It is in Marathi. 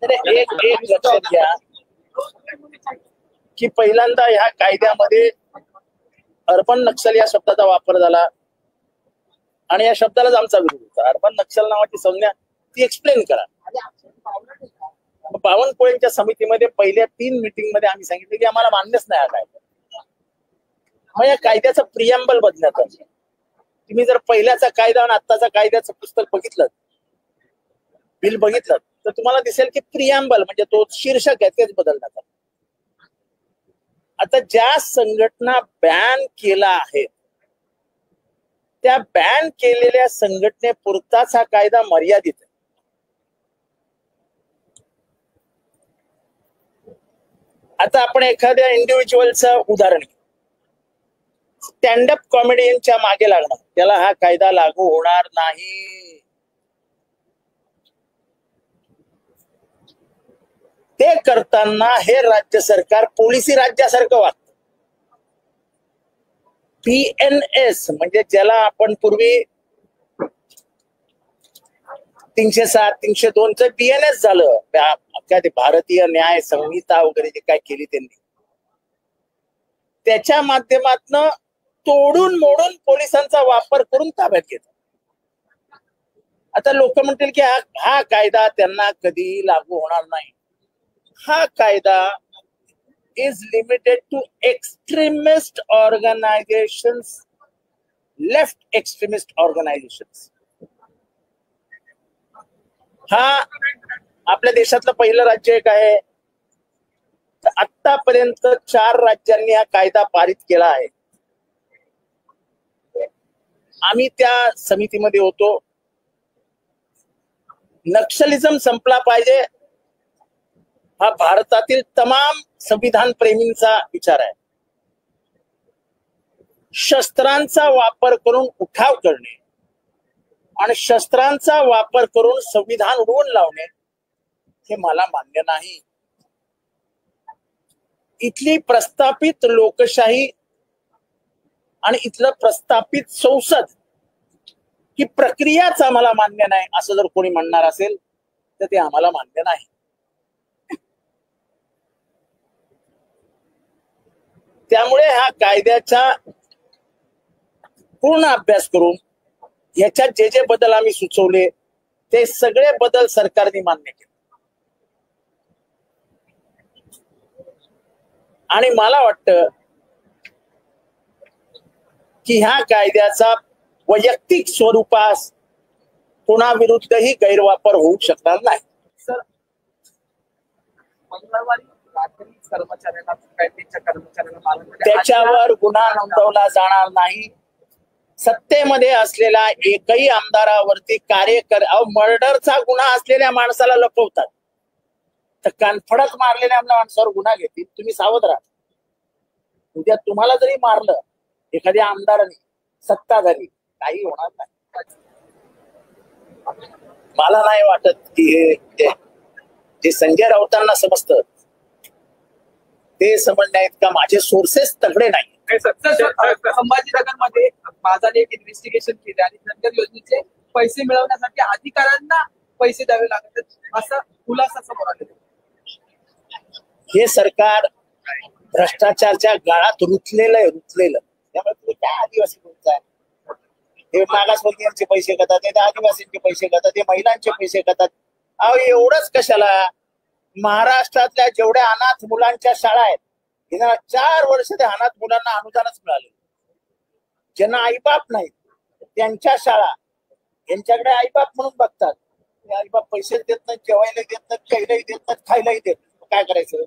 एक एक लक्षात घ्या की पहिल्यांदा ह्या कायद्यामध्ये अर्बन नक्षल या शब्दाचा वापर झाला आणि या शब्दालाच आमचा विरोध होता. अर्बन नक्षल नावाची संज्ञा ती एक्सप्लेन करा. बावनकुळेंच्या समितीमध्ये पहिल्या 3 मीटिंग मध्ये आम्ही सांगितलं की आम्हाला मान्यच नाही हा कायदा. मग या कायद्याचं प्रियम्बल बदलण्यात आलं. तुम्ही जर पहिल्याचा कायदा आणि आत्ताचा कायद्याचं पुस्तक बघितलं, बिल बघितलं, तर तुम्हाला दिसेल की प्रियम्बल म्हणजे तो शीर्षक आहे तेच बदलण्यात आलं. आता ज्या संघटना बॅन केला आहे त्या बॅन केलेल्या संघटनेपुरताच हा कायदा मर्यादित आहे. आता आपण एखाद्या इंडिव्हिज्युअलचं उदाहरण घेऊ. स्टँडअप कॉमेडियनच्या मागे लागणार, त्याला हा कायदा लागू होणार नाही. ते करताना हे राज्य सरकार पोलिसी राज्यासारखं वागतं. PNS म्हणजे ज्याला आपण पूर्वी 307 302चं PNS झालं, काय ते भारतीय न्याय संहिता वगैरे जे काय केली त्यांनी, त्याच्या माध्यमातून तोडून मोडून पोलिसांचा वापर करून ताब्यात घेतात. आता लोक म्हणतील की हा कायदा त्यांना कधी लागू होणार नाही. हा कायदा is limited to extremist organizations, left extremist organizations. हा आपल्या देशातलं पहिलं राज्य एक आहे. आतापर्यंत 4 राज्यांनी हा कायदा पारित केला आहे. आम्ही त्या समितीमध्ये होतो. नक्षलिझम संपला पाहिजे हा भारतातील तमाम संविधान प्रेमींचा विचार आहे. शस्त्रांचा वापर करून उठाव करणे आणि शस्त्रांचा वापर करून संविधान उडवून लावणे हे मला मान्य नाही. इथली प्रस्थापित लोकशाही आणि इथलं प्रस्थापित संसद ही प्रक्रियाच आम्हाला मान्य नाही असं जर कोणी म्हणणार असेल तर ते आम्हाला मान्य नाही. त्यामुळे ह्या कायद्याचा पूर्ण अभ्यास करून याच्यात जे जे बदल आम्ही सुचवले ते सगळे बदल सरकारने मान्य केले. आणि मला वाटतं की ह्या कायद्याचा वैयक्तिक स्वरूपास कोणाविरुद्धही गैरवापर होऊ शकणार नाही. सर, मंगळवारी त्याच्यावर गुन्हा नोंदवला जाणार नाही. सत्तेमध्ये असलेल्या एकही आमदारावरती मर्डरचा गुन्हा असलेल्या माणसाला लपवतात तर कानफडत मारलेल्या माणसावर गुन्हा घेतील. तुम्ही सावध राहा. उद्या तुम्हाला जरी मारलं एखाद्या आमदाराने, सत्ता झाली, काही होणार नाही. मला नाही वाटत की जे संजय राऊतांना समजतं ते समजणे आहेत का माझे सोर्सेस तगडे नाही. संभाजीनगरमध्ये माझाने एक इन्व्हेस्टिगेशन केले आणि धनगर योजनेचे पैसे मिळवण्यासाठी अधिकाऱ्यांना पैसे द्यावे लागत असा खुलासा समोर आलेला. हे सरकार भ्रष्टाचारच्या गाळात रुतलेलं. त्यामुळे तुम्ही काय आदिवासी बोलताय? हे मागासवर्गीयांचे पैसे खातात, ते आदिवासींचे पैसे खातात, ते महिलांचे पैसे खातात. अहो एवढंच कशाला? महाराष्ट्रातल्या जेवढ्या अनाथ मुलांच्या शाळा आहेत, 4 वर्ष त्या अनाथ मुलांना अनुदानच मिळाले. ज्यांना आईबाप नाही त्यांच्या शाळा यांच्याकडे आईबाप म्हणून बघतात. आईबाप पैसे देत नाहीत, जेवायला देत नाहीत, खायलाही देत नाहीत, खायलाही देत नाहीत. काय करायचं?